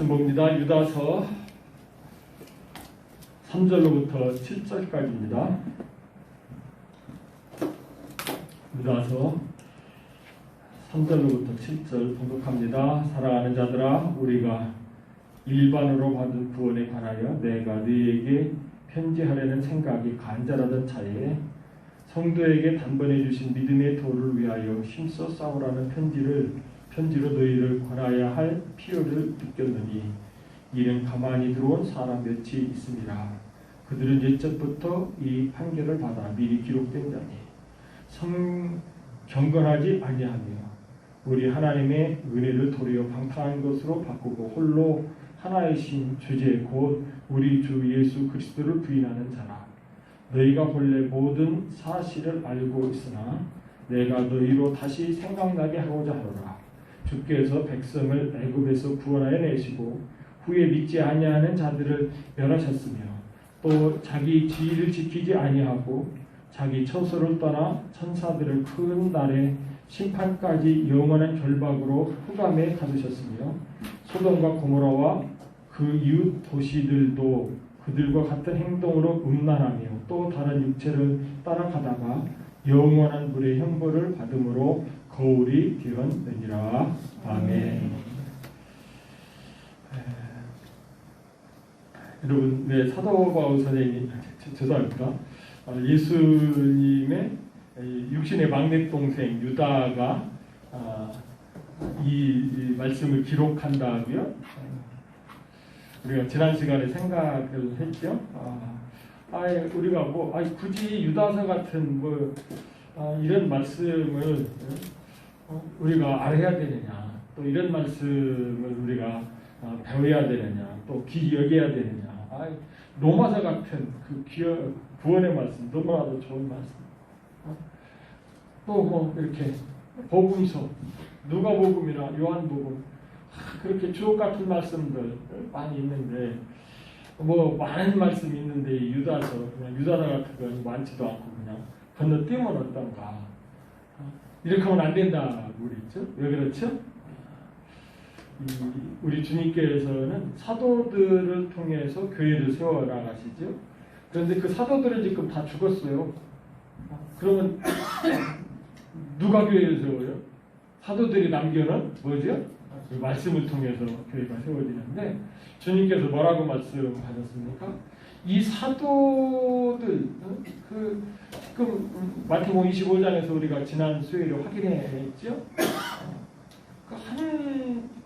말씀 봅니다. 유다서 3절로부터 7절까지입니다. 유다서 3절로부터 7절 봉독합니다. 사랑하는 자들아, 우리가 일반으로 받은 구원에 관하여 내가 너희에게 편지하려는 생각이 간절하던 차에 성도에게 단번에 주신 믿음의 도를 위하여 힘써 싸우라는 편지로 너희를 권하여야 할 필요를 느꼈느니 이는 가만히 들어온 사람 몇이 있습니다. 그들은 옛적부터 이 판결을 받아 미리 기록된 자니 경건하지 아니하며 우리 하나님의 은혜를 도리어 방탕한 것으로 바꾸고 홀로 하나이신 주제 곧 우리 주 예수 그리스도를 부인하는 자라. 너희가 본래 모든 사실을 알고 있으나 내가 너희로 다시 생각나게 하고자 하노라. 주께서 백성을 애굽에서 구원하여 내시고 후에 믿지 아니하는 자들을 멸하셨으며 또 자기 지위를 지키지 아니하고 자기 처소를 떠나 천사들을 큰 날에 심판까지 영원한 결박으로 흑암에 가두셨으며 소돔과 고모라와 그 이웃 도시들도 그들과 같은 행동으로 음란하며 또 다른 육체를 따라가다가 영원한 불의 형벌을 받음으로 거울이 되었느니라. 아멘. 여러분, 네, 사도 바울 선생님, 죄송합니다. 예수님의 육신의 막내 동생 유다가 이 말씀을 기록한다고요. 우리가 지난 시간에 생각을 했죠. 우리가 굳이 유다서 같은 이런 말씀을 우리가 알아야 되느냐, 또 이런 말씀을 우리가 배워야 되느냐, 또 기억해야 되느냐. 로마서 같은 그 구원의 말씀 너무나도 좋은 말씀. 또 이렇게 복음서, 누가복음이나 요한복음 그렇게 주옥 같은 말씀들 많이 있는데 많은 말씀이 있는데 유다서 같은 건 많지도 않고 그냥 건너뛰면 어떤가. 이렇게 하면 안 된다고 그랬죠. 왜 그렇죠? 우리 주님께서는 사도들을 통해서 교회를 세워나가시죠. 그런데 그 사도들은 지금 다 죽었어요. 그러면 누가 교회를 세워요? 사도들이 남겨놓은 뭐죠? 그 말씀을 통해서 교회가 세워지는데 주님께서 뭐라고 말씀하셨습니까? 이 사도들 지금 마태복음 25장에서 우리가 지난 수요일에 확인했죠.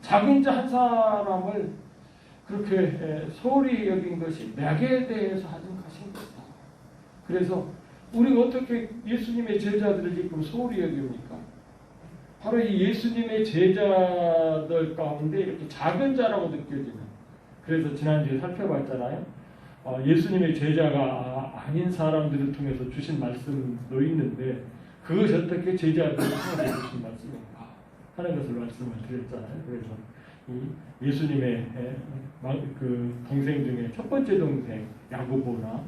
작은 자 한 사람을 그렇게 소홀히 여긴 것이 맥에 대해서 하신 것이다. 그래서 우리가 어떻게 예수님의 제자들을 지금 소홀히 여깁니까? 바로 이 예수님의 제자들 가운데 이렇게 작은 자라고 느껴지는. 그래서 지난주에 살펴봤잖아요. 예수님의 제자가 아닌 사람들을 통해서 주신 말씀도 있는데 그것이 어떻게 제자들을 통해서 주신 말씀인가 하는 것을 말씀을 드렸잖아요. 그래서 이 예수님의 그 동생 중에 첫 번째 동생 야고보나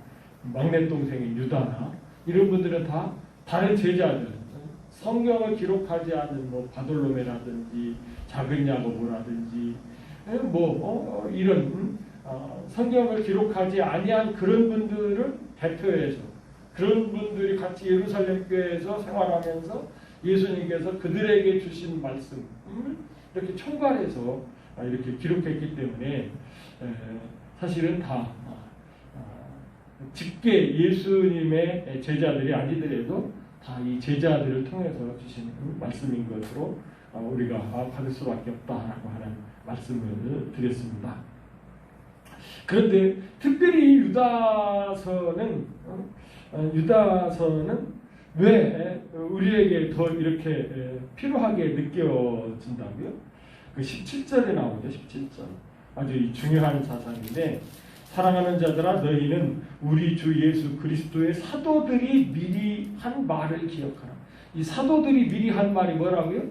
막내 동생인 유다나 이런 분들은 다 다른 제자들, 성경을 기록하지 않은 바돌로메라든지 작은 야고보라든지 이런 성경을 기록하지 아니한 그런 분들을 대표해서 그런 분들이 같이 예루살렘 교회에서 생활하면서 예수님께서 그들에게 주신 말씀을 이렇게 총괄해서 이렇게 기록했기 때문에 사실은 다 직계 예수님의 제자들이 아니더라도 다 이 제자들을 통해서 주신 말씀인 것으로 우리가 받을 수밖에 없다라고 하는 말씀을 드렸습니다. 그런데 특별히 유다서는 왜 우리에게 더 이렇게 필요하게 느껴진다고요? 그 17절에 나오죠. 17절. 아주 중요한 사상인데 사랑하는 자들아 너희는 우리 주 예수 그리스도의 사도들이 미리 한 말을 기억하라. 이 사도들이 미리 한 말이 뭐라고요?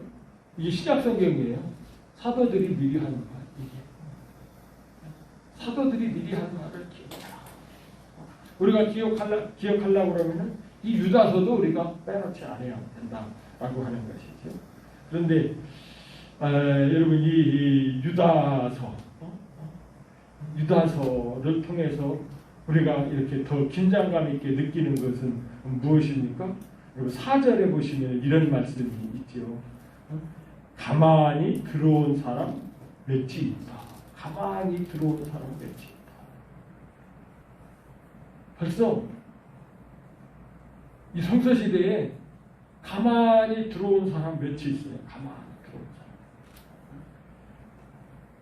이게 신약성경이에요. 사도들이 미리 한 말. 이게 사도들이 미리 한 말을 기억하라. 우리가 기억하려고 그러면은 이 유다서도 우리가 빼놓지 않아야 된다라고 하는 것이죠. 그런데 여러분 이 유다서 유다서를 통해서 우리가 이렇게 더 긴장감 있게 느끼는 것은 무엇입니까? 그리고 4절에 보시면 이런 말씀이 있죠. 가만히 들어온 사람 몇이 있다. 가만히 들어온 사람 몇이 있다. 벌써 이 성서시대에 가만히 들어온 사람 몇이 있어요. 가만히 들어온 사람.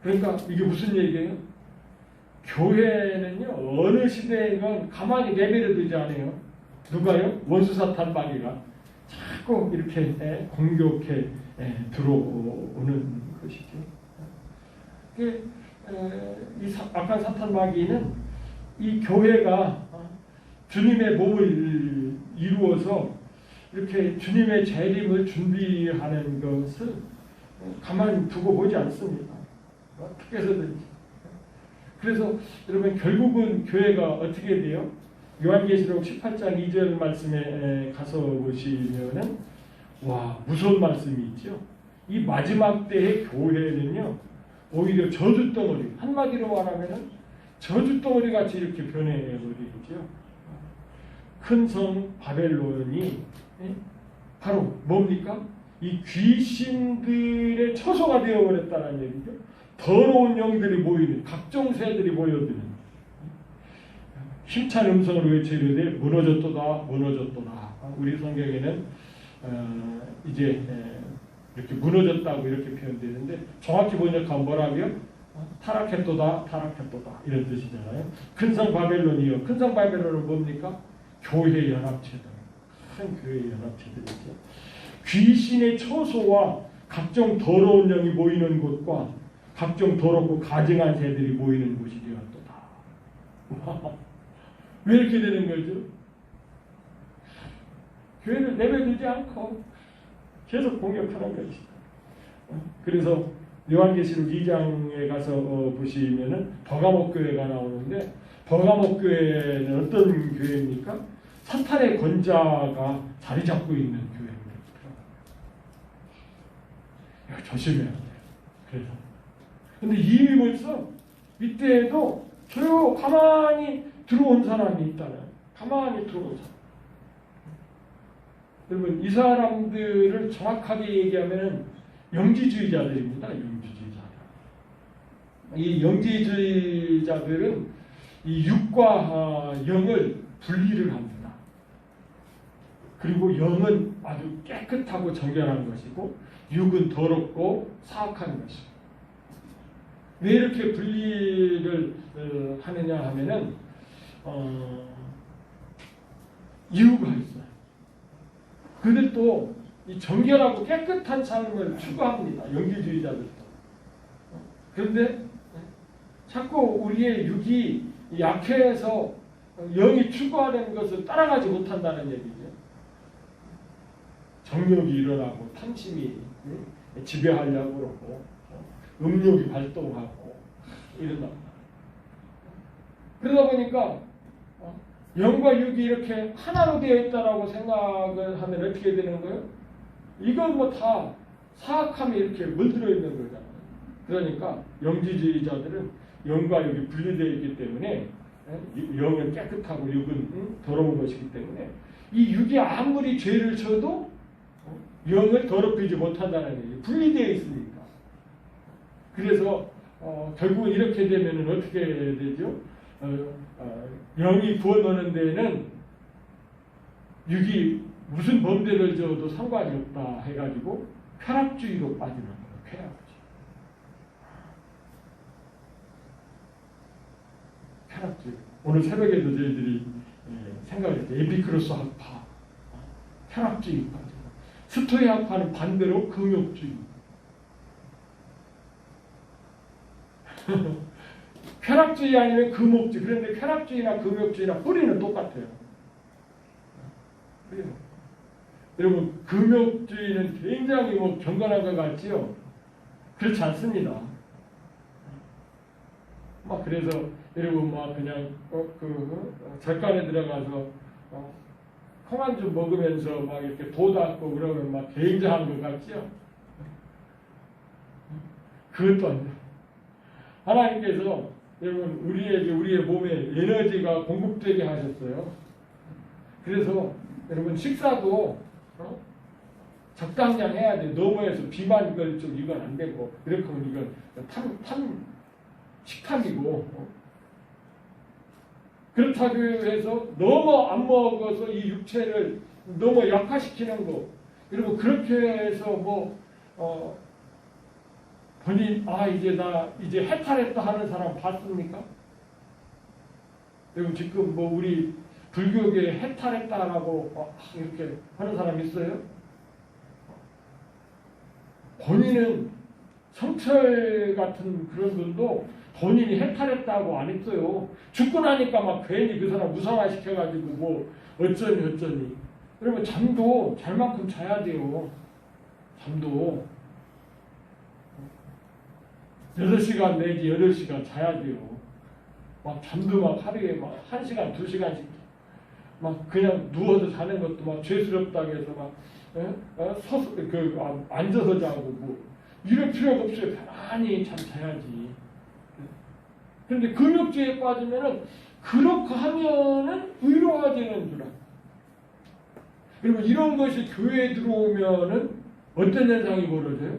그러니까 이게 무슨 얘기예요? 교회는요, 어느 시대에건 가만히 내버려두지 않아요. 누가요? 원수사탄 마귀가 자꾸 이렇게 공격해 들어오는 것이죠. 이 악한 사탄 마귀는 이 교회가 주님의 몸을 이루어서 이렇게 주님의 재림을 준비하는 것을 가만히 두고 보지 않습니다. 어떻게 해서든지. 그래서 여러분 결국은 교회가 어떻게 돼요? 요한계시록 18장 2절 말씀에 가서 보시면은 와 무서운 말씀이 있죠. 이 마지막 때의 교회는요 오히려 저주덩어리, 한마디로 말하면은 저주덩어리 같이 이렇게 변해버리죠. 큰 성 바벨론이 바로 뭡니까? 이 귀신들의 처소가 되어버렸다는 얘기죠. 더러운 영들이 모이는, 각종 새들이 모여드는 힘찬 음성으로 외치려되 무너졌도다 무너졌도다. 우리 성경에는 이제 이렇게 무너졌다고 이렇게 표현되는데 정확히 번역하면 뭐라고요? 타락했도다 타락했도다 이런 뜻이잖아요. 큰성 바벨론이요. 큰성 바벨론은 뭡니까? 교회 연합체들. 큰 교회 연합체들이죠. 귀신의 처소와 각종 더러운 영이 모이는 곳과 각종 더럽고 가증한 새들이 모이는 곳이 되었도다. 왜 이렇게 되는 거죠? 교회를 내버려두지 않고 계속 공격하는 것이다. 그래서 요한계시록 2장에 가서 보시면은 버가모 교회가 나오는데 버가모 교회는 어떤 교회입니까? 사탄의 권자가 자리 잡고 있는 교회입니다. 조심해야 돼요. 그래서 근데 이미 벌써 이때에도 조용 가만히 들어온 사람이 있다는, 가만히 들어온 사람. 여러분 이 사람들을 정확하게 얘기하면 영지주의자들입니다. 영지주의자들. 이 영지주의자들은 이 육과 영을 분리를 합니다. 그리고 영은 아주 깨끗하고 정결한 것이고 육은 더럽고 사악한 것이고. 왜 이렇게 분리를 하느냐 하면은 이유가 있어요. 그들도 이 정결하고 깨끗한 삶을 추구합니다. 영지주의자들도. 그런데 자꾸 우리의 육이 약해서 영이 추구하는 것을 따라가지 못한다는 얘기죠. 정욕이 일어나고 탐심이 지배하려고 그러고 음욕이 발동하고 이런다. 그러다 보니까 영과 육이 이렇게 하나로 되어 있다라고 생각을 하면 어떻게 되는 거예요? 이건 뭐 다 사악함이 이렇게 물들어 있는 거잖아요. 그러니까 영지주의자들은 영과 육이 분리되어 있기 때문에 영은 깨끗하고 육은 더러운 것이기 때문에 이 육이 아무리 죄를 져도 영을 더럽히지 못한다는 얘기예요. 분리되어 있으니까. 그래서 결국은 이렇게 되면 어떻게 되죠? 영이 부어넣는 데에는 육이 무슨 범죄를 져도 상관이 없다 해가지고 쾌락주의로 빠지는 거예요. 쾌락주의. 쾌락주의. 오늘 새벽에도 저희들이 생각했죠. 에피크로스 학파. 쾌락주의 빠지고. 스토이 학파는 반대로 금욕주의. 쾌락주의 아니면 금욕주의. 그런데 쾌락주의나 금욕주의나 뿌리는 똑같아요. 여러분 금욕주의는 굉장히 경건한 것 같지요? 그렇지 않습니다. 그래서 여러분 그냥 절간에 들어가서 콩 한 줌 먹으면서 이렇게 도 닦고 그러면 굉장한 것 같지요? 그것도 아니에요. 하나님께서 여러분 우리의 몸에 에너지가 공급되게 하셨어요. 그래서 여러분 식사도 적당량 해야 돼. 너무 해서 비만 걸쭉 이건 안 되고 이렇게 하면 이건 탄 식탐이고 그렇다고 해서 너무 안 먹어서 이 육체를 너무 약화시키는 거. 그리고 그렇게 해서 본인 이제 해탈했다 하는 사람 봤습니까? 여러분 지금 우리 불교계 해탈했다라고 이렇게 하는 사람 있어요? 본인은 성철 같은 그런 분도 본인이 해탈했다고 안 했어요. 죽고 나니까 막 괜히 그 사람 무상화시켜가지고 어쩌니. 여러분 잠도 잘 만큼 자야 돼요. 잠도 6시간 내지 8시간 자야 돼요. 막 잠도 막 하루에 막 1시간, 2시간씩 막 그냥 누워서 자는 것도 막 죄스럽다고 해서 막 앉아서 자고 이럴 필요가 없어요. 편안히 참 자야지. 그런데 금욕주에 빠지면은 그렇게 하면은 의로화되는 줄 알아. 그리고 이런 것이 교회에 들어오면은 어떤 현상이 벌어져요?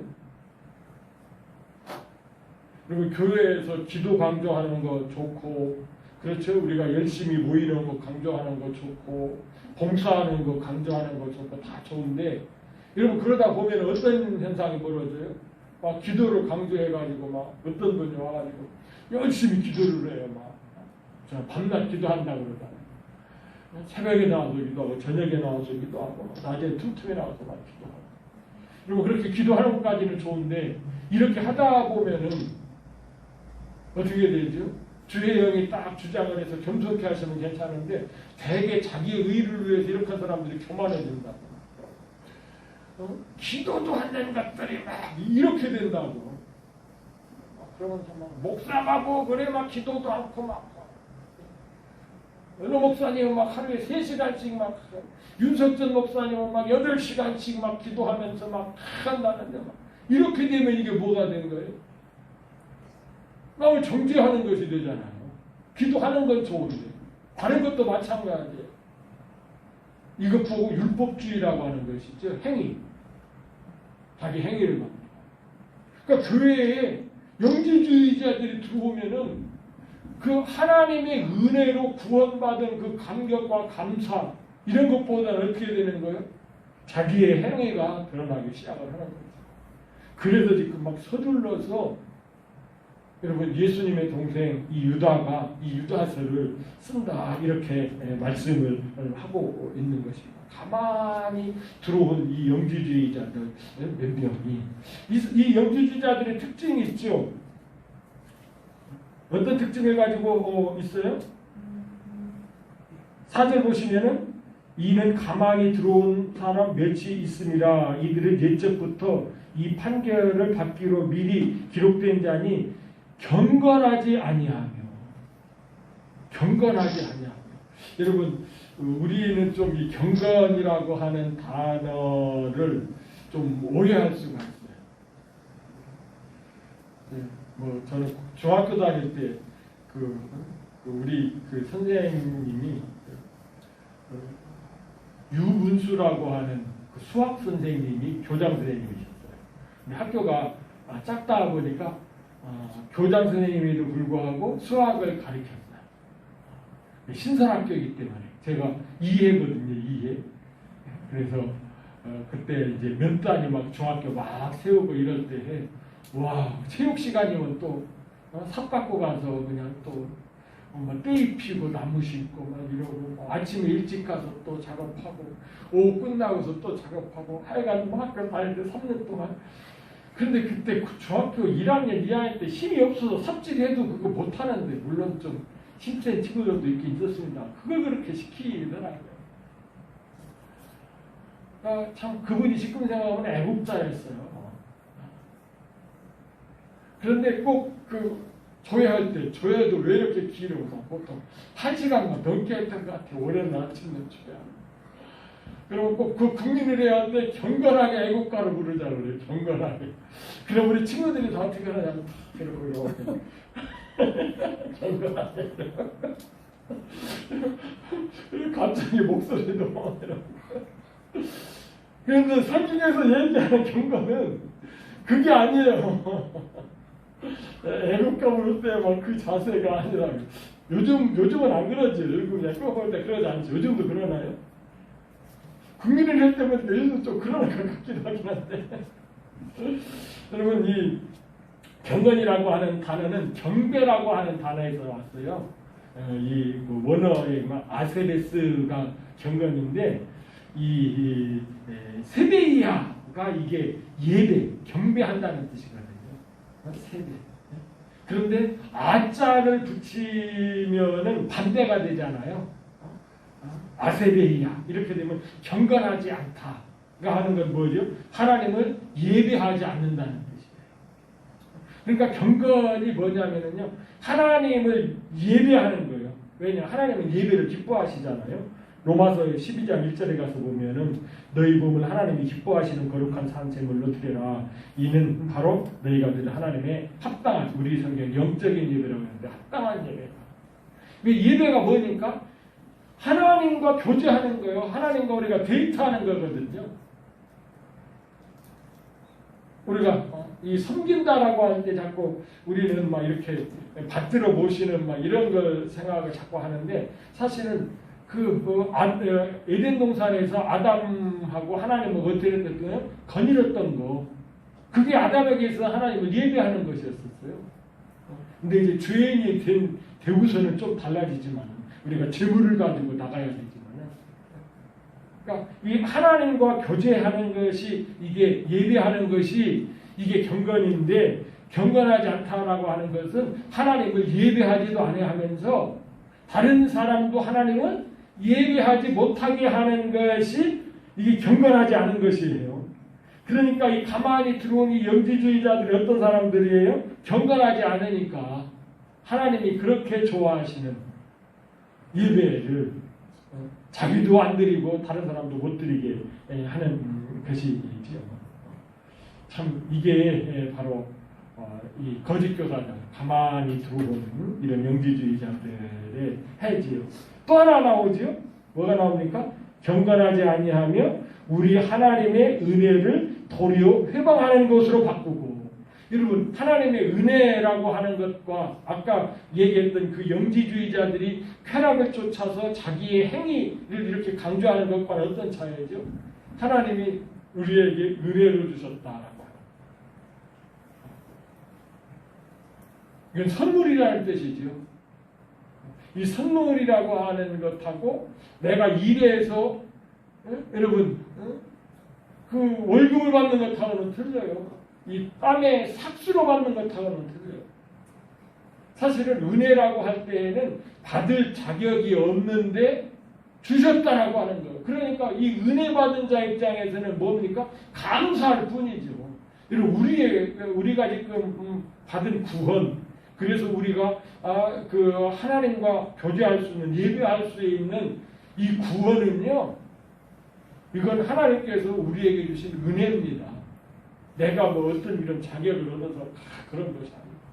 그리고 교회에서 기도 강조하는 거 좋고, 그렇죠? 우리가 열심히 모이는 거 강조하는 거 좋고, 봉사하는 거 강조하는 거 좋고 다 좋은데, 여러분 그러다 보면 어떤 현상이 벌어져요? 막 기도를 강조해가지고 막 어떤 분이 와가지고 열심히 기도를 해요. 막 밤낮 기도한다고 그러다. 새벽에 나와서 기도하고 저녁에 나와서 기도하고 낮에 틈틈이 나와서 막 기도하고. 그리고 그렇게 기도하는 것까지는 좋은데 이렇게 하다 보면은 어떻게 되죠? 주의 영이 딱 주장을 해서 겸손케 하시면 괜찮은데 대개 자기의 의를 위해서 이렇게 한 사람들이 교만해진다. 기도도 하는 것들이 막 이렇게 된다고. 그러면서 막 목사하고 그래 막 기도도 않고 막 어느 목사님은 막 하루에 3시간씩 막 윤석전 목사님은 막 8시간씩 막 기도하면서 막 한다는데 막 이렇게 되면 이게 뭐가 된 거예요? 마음을 정죄하는 것이 되잖아요. 기도하는 건 좋은데 다른 것도 마찬가지예요. 이것 보고 율법주의라고 하는 것이죠. 행위. 자기 행위를 막. 그러니까 교회에 영지주의자들이 들어오면은 그 하나님의 은혜로 구원받은 그 감격과 감사 이런 것보다는 어떻게 되는 거예요? 자기의 행위가 드러나기 시작을 하는 거죠. 그래서 지금 막 서둘러서 여러분 예수님의 동생 이 유다가 이 유다서를 쓴다 이렇게 말씀을 하고 있는 것입니다. 가만히 들어온 이 영지주의자들 몇 명이 이 영지주의자들의 특징이 있죠. 어떤 특징을 가지고 있어요? 4절 보시면은 이는 가만히 들어온 사람 몇이 있음이라 이들은 옛적부터 이 판결을 받기로 미리 기록된 자니 경건하지 아니하며 여러분 우리는 좀 이 경건이라고 하는 단어를 좀 오해할 수가 있어요. 저는 중학교 다닐 때 우리 선생님이 유문수라고 하는 그 수학 선생님이 교장 선생님이셨어요. 근데 학교가 작다 보니까 교장 선생님에도 불구하고 수학을 가르쳤어요. 신설학교이기 때문에 제가 2회거든요. 그래서 그때 이제 몇 단이 막 중학교 막 세우고 이럴 때 와 체육 시간이면 또 삽 갖고 가서 그냥 또 떼 피고 나무 심고 막 이러고 아침에 일찍 가서 또 작업하고 오후 끝나고서 또 작업하고 하여간 학교 다닐 때 3년 동안. 근데 그때 중학교 1학년, 2학년 때 힘이 없어서 삽질해도 그거 못하는데 물론 좀 힘센 친구들도 있긴 있었습니다. 그걸 그렇게 시키더라고요. 참 그분이 지금 생각하면 애국자였어요. 그런데 꼭 조회할 때 조회도 왜 이렇게 길어서 보통 1시간만 넘게 했던 것 같아요. 오랜 아침에 조회. 그리고 꼭 그 국민을 해야 하는데 경건하게 애국가를 부르자고 그래요. 경건하게. 그럼 우리 친구들이 다 어떻게 하냐면 이러고 경건하세요. 갑자기 목소리도 그런데 성경에서 얘기하는 경건은 그게 아니에요. 애국감을 때막 그 자세가 아니라 요즘은 안 그러지. 그냥 볼 때 그러지 않지. 요즘도 그러나요? 국민을 할 때면 요즘도 좀 그러는 것 같기도 하긴 한데 여러분 이 경건이라고 하는 단어는 경배라고 하는 단어에서 왔어요. 이 원어의 아세베스가 경건인데 이 세베이아가 이게 예배, 경배한다는 뜻이거든요. 세배. 그런데 아자를 붙이면은 반대가 되잖아요. 아세베이아 이렇게 되면 경건하지 않다가 하는 건 뭐죠? 하나님을 예배하지 않는다는 뜻이에요. 그러니까 경건이 뭐냐면요, 하나님을 예배하는 거예요. 왜냐? 하나님은 예배를 기뻐하시잖아요. 로마서 12장 1절에 가서 보면은 너희 몸을 하나님이 기뻐하시는 거룩한 산 제물로 드려라. 이는 바로 너희가 드린 하나님의 합당한, 우리 성경 영적인 예배라고 하는데 합당한 예배다. 예배가 뭐니까? 하나님과 교제하는 거예요. 하나님과 우리가 데이트하는 거거든요. 우리가 이 섬긴다라고 하는데 자꾸 우리는 막 이렇게 받들어 모시는 막 이런 걸 생각을 자꾸 하는데 사실은 에덴 동산에서 아담하고 하나님을 어떻게 했거든요? 거닐었던 거. 그게 아담에게서 하나님을 예배하는 것이었었어요. 근데 이제 죄인이 된 되고서는 좀 달라지지만 우리가 재물을 가지고 나가야 되지만 그러니까 이 하나님과 교제하는 것이 이게 예배하는 것이 이게 경건인데 경건하지 않다라고 하는 것은 하나님을 예배하지도 않아하면서 다른 사람도 하나님을 예배하지 못하게 하는 것이 이게 경건하지 않은 것이에요. 그러니까 이 가만히 들어온 이 영지주의자들이 어떤 사람들이에요? 경건하지 않으니까 하나님이 그렇게 좋아하시는 예배를 자기도 안 드리고 다른 사람도 못 드리게 하는 것이지요. 참 이게 바로 이 거짓 교사들 가만히 들어오는 이런 영지주의자들의 해지요. 또 하나 나오지요. 뭐가 나옵니까? 경건하지 아니하며 우리 하나님의 은혜를 도리어 회방하는 것으로 바꾸고. 여러분 하나님의 은혜라고 하는 것과 아까 얘기했던 그 영지주의자들이 쾌락을 쫓아서 자기의 행위를 이렇게 강조하는 것과는 어떤 차이죠? 하나님이 우리에게 은혜를 주셨다라고. 이건 선물이라는 뜻이죠. 이 선물이라고 하는 것하고 내가 일해서 여러분 그 월급을 받는 것하고는 틀려요. 이 땀에 삭수로 받는 것하고는 틀려요. 사실은 은혜라고 할 때에는 받을 자격이 없는데 주셨다라고 하는 거예요. 그러니까 이 은혜 받은 자 입장에서는 뭡니까? 감사할 뿐이죠. 우리가 지금 받은 구원, 그래서 우리가 그 하나님과 교제할 수 있는, 예배할 수 있는 이 구원은요, 이건 하나님께서 우리에게 주신 은혜입니다. 내가 뭐 어떤 이런 자격을 얻어서 그런 것이 아닙니다.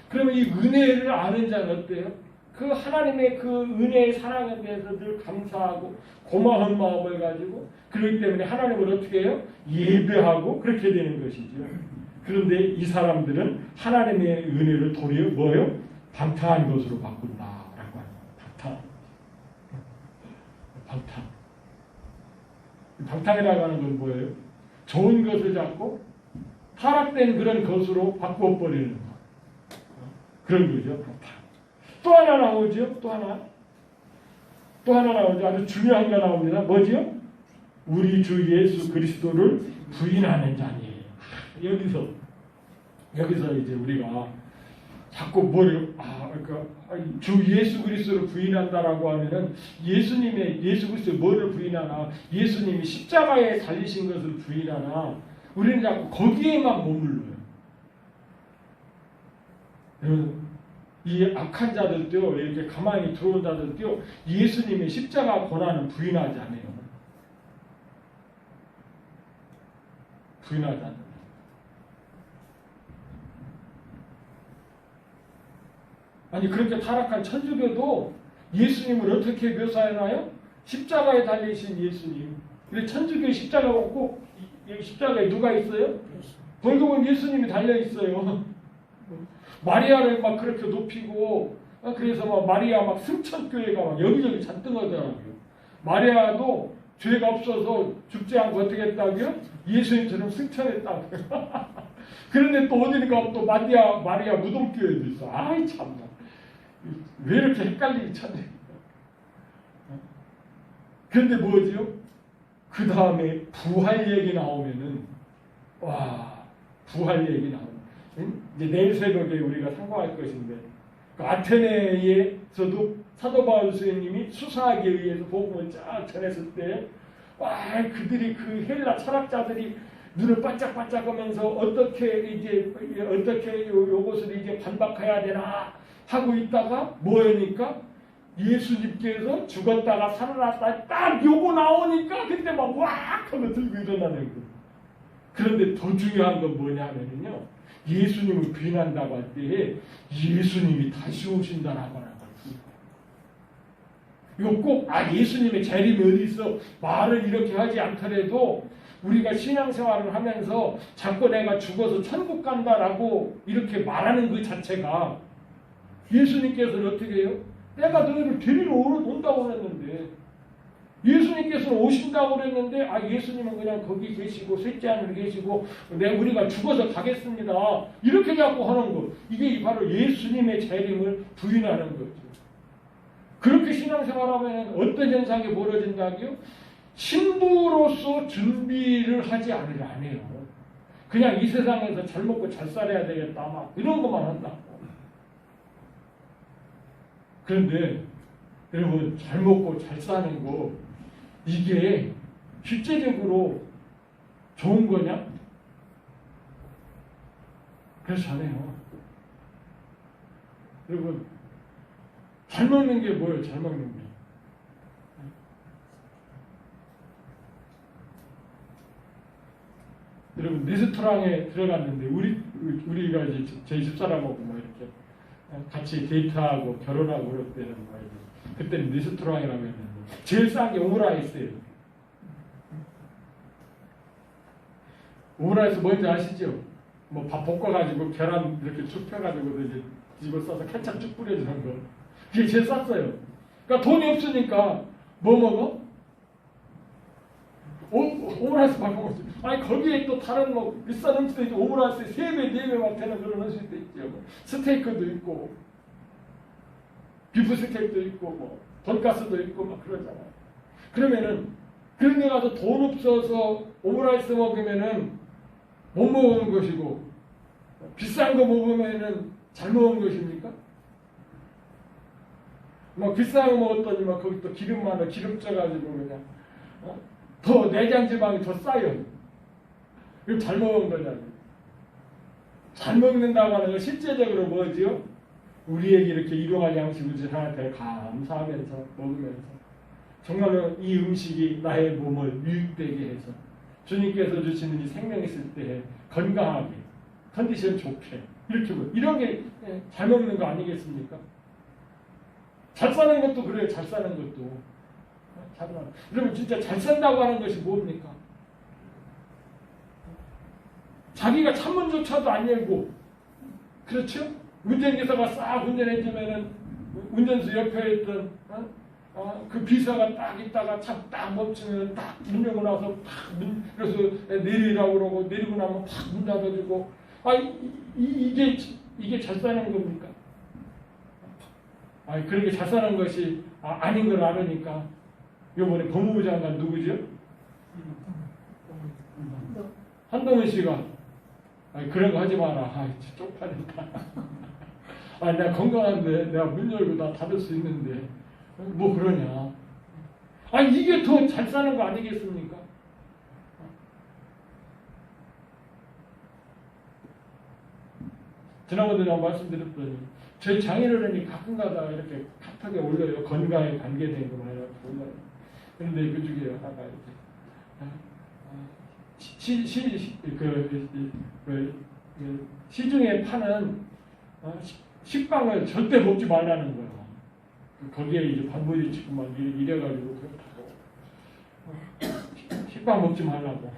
그러면 이 은혜를 아는 자는 어때요? 그 하나님의 그 은혜의 사랑에 대해서 늘 감사하고 고마운 마음을 가지고 그렇기 때문에 하나님을 어떻게 해요? 예배하고 그렇게 되는 것이죠. 그런데 이 사람들은 하나님의 은혜를 도리어 뭐예요? 방탕한 것으로 바꾼다라고 합니다. 방탕이라고 하는 건 뭐예요? 좋은 것을 잡고 타락된 그런 것으로 바꿔버리는 것. 그런 거죠. 방탕. 또 하나 나오죠. 또 하나 나오죠. 아주 중요한 거 나옵니다. 뭐죠? 우리 주 예수 그리스도를 부인하는 자니. 여기서 이제 우리가 자꾸 주 예수 그리스도를 부인한다라고 하면은 예수 그리스도 뭐를 부인하나? 예수님이 십자가에 달리신 것을 부인하나? 우리는 자꾸 거기에만 머물러요. 이 악한 자들도요, 이렇게 가만히 들어온 자들도요, 예수님의 십자가 고난을 부인하지 않아요. 부인하지 않아요. 아니 그렇게 타락한 천주교도 예수님을 어떻게 묘사해놔요? 십자가에 달리신 예수님. 근데 천주교 십자가가 꼭 여기 십자가에 누가 있어요? 결국은 예수님이 달려 있어요. 마리아를 막 그렇게 높이고 그래서 막 마리아 막 승천교회가 막 여기저기 잔뜩 하더라고요. 마리아도 죄가 없어서 죽지 않고 어떻게 했다고요? 예수님처럼 승천했다고요. 그런데 또 어디니까 또 마리아 무덤교회도 있어. 아이 참나. 왜 이렇게 헷갈리기 찾네. 그런데 뭐지요? 그 다음에 부활 얘기 나오면은 와 부활 얘기 나오면 이제 내일 새벽에 우리가 상고할 것인데 그 아테네에서도 사도 바울 스님이 수사하기에 의해서 복음을 쫙 전했을 때 와 그들이 그 헬라 철학자들이 눈을 반짝반짝하면서 어떻게 요것을 이제 반박해야 되나 하고 있다가 뭐하니까 예수님께서 죽었다가 살아났다 딱 요거 나오니까 그때 막 왁 하고 들고 일어나는 거예요. 그런데 더 중요한 건 뭐냐면요. 예수님을 부인한다고 할 때 예수님이 다시 오신다라고 하는 거예요. 이거 꼭 예수님의 재림이 어디 있어 말을 이렇게 하지 않더라도 우리가 신앙생활을 하면서 자꾸 내가 죽어서 천국 간다라고 이렇게 말하는 그 자체가 예수님께서는 어떻게 해요? 내가 너희를 데리러 온다고 그랬는데 예수님께서는 오신다고 그랬는데 예수님은 그냥 거기 계시고 셋째 하늘에 계시고 우리가 죽어서 가겠습니다. 이렇게 자꾸 하는 거. 이게 바로 예수님의 재림을 부인하는 거죠. 그렇게 신앙생활하면 어떤 현상이 벌어진다고요? 신부로서 준비를 하지 않아요. 그냥 이 세상에서 잘 먹고 잘 살아야 되겠다 막 이런 것만 한다고. 그런데 여러분 잘 먹고 잘 사는 거 이게 실제적으로 좋은 거냐? 그렇지 않아요. 여러분 잘 먹는 게 뭐예요? 잘 먹는 게 여러분 레스토랑에 들어갔는데 우리가 이제 저희 집사람하고 뭐 이렇게 같이 데이트하고 결혼하고 그럴 때는 뭐 그때는 레스토랑이라고 했는데 제일 싼 게 오므라이스예요. 오므라이스 뭔지 아시죠? 뭐 밥 볶아가지고 계란 이렇게 쭉 펴가지고 이제 집어 싸서 케첩 쭉 뿌려주는 거. 그게 제일 쌌어요. 그러니까 돈이 없으니까 뭐 먹어? 오므라이스 밥 먹었지. 거기에 또 다른 뭐 비싼 음식도 있고 오므라이스 3배, 4배 막 되는 그런 음식도 있죠. 뭐 스테이크도 있고 비프 스테이크도 있고 뭐 돈가스도 있고 막 그러잖아요. 그러면은 그런 데 가서 돈 없어서 오므라이스 먹으면은 못 먹은 것이고 비싼 거 먹으면은 잘 먹은 것입니까? 막 비싼 거 먹었더니 막 거기 또 기름 많아 기름 쪄가지고 그냥 더 내장 지방이 더 쌓여. 그럼 잘 먹은 거잖아요. 잘 먹는다고 하는 건 실제적으로 뭐지요? 우리에게 이렇게 일용할 양식을 주신 하나님께 감사하면서 먹으면서 정말로 이 음식이 나의 몸을 유익되게 해서 주님께서 주시는 이 생명 있을 때 건강하게 컨디션 좋게 이렇게 이런 게 잘 먹는 거 아니겠습니까? 잘 사는 것도 그래요. 잘 사는 것도 여러분 진짜 잘 산다고 하는 것이 뭡니까? 자기가 창문조차도 안 열고 그렇죠? 운전기사가 싹 운전해주면은 운전수 옆에 있던 그 비서가 딱 있다가 차 딱 멈추면 딱 문 열고 나서 그래서 내리라고 그러고 내리고 나면 팍 문 닫아주고 이게 잘 사는 겁니까? 그렇게 잘 사는 것이 아닌 걸 알으니까 이번에 법무부 장관 누구죠? 한동훈 씨가 그런 거 하지 마라. 쪽팔린다. 내가 건강한데 내가 문 열고 다 닫을 수 있는데 뭐 그러냐. 이게 더 잘 사는 거 아니겠습니까? 지난번에 내가 말씀드렸더니 저희 장인어른이 가끔가다 이렇게 카톡에 올려요. 건강에 관계된 거 많이 올려요. 그런데 그 중에 하나가 이렇게 시중에 파는 식빵을 절대 먹지 말라는 거예요. 거기에 이제 반부리 치고 막 이래가지고 식빵 먹지 말라고.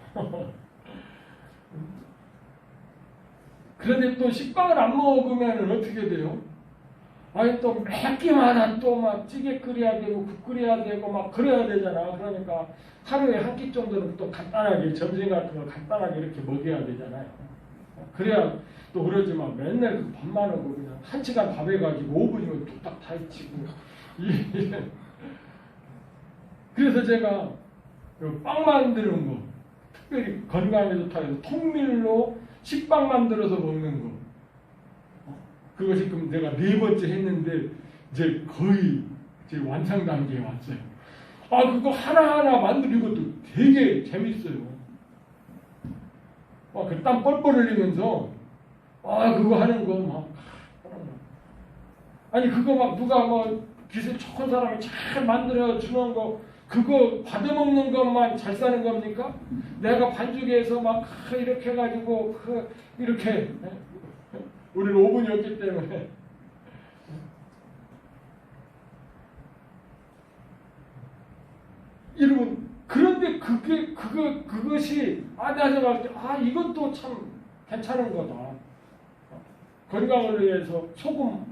그런데 또 식빵을 안 먹으면 어떻게 돼요? 아니 또 맵기만 또 막 찌개 끓여야 되고 국 끓여야 되고 막 그래야 되잖아. 그러니까 하루에 한 끼 정도는 또 간단하게 점심 같은 거 간단하게 이렇게 먹여야 되잖아요. 그래야 또 그러지만 맨날 그 밥만 하고 그냥 1시간 밥 해가지고 5분이면 뚝딱 다 해치고 그래서 제가 빵 만드는 거 특별히 건강에 좋다 해서 통밀로 식빵 만들어서 먹는 거 그거 지금 내가 4번째 했는데 이제 거의 이제 완성 단계에 왔어요. 아 그거 하나하나 만드는 것도 되게 재밌어요. 그 땀 뻘뻘 흘리면서 그거 하는 거 막 아니 그거 막 누가 뭐 기술 좋은 사람이 잘 만들어 주는 거 그거 받아먹는 것만 잘 사는 겁니까? 내가 반죽해서 막 이렇게 해가지고 이렇게 우리는 오븐이 없기 때문에 여러분 그런데 그것이 내가 이것도 참 괜찮은 거다. 건강을 위해서 소금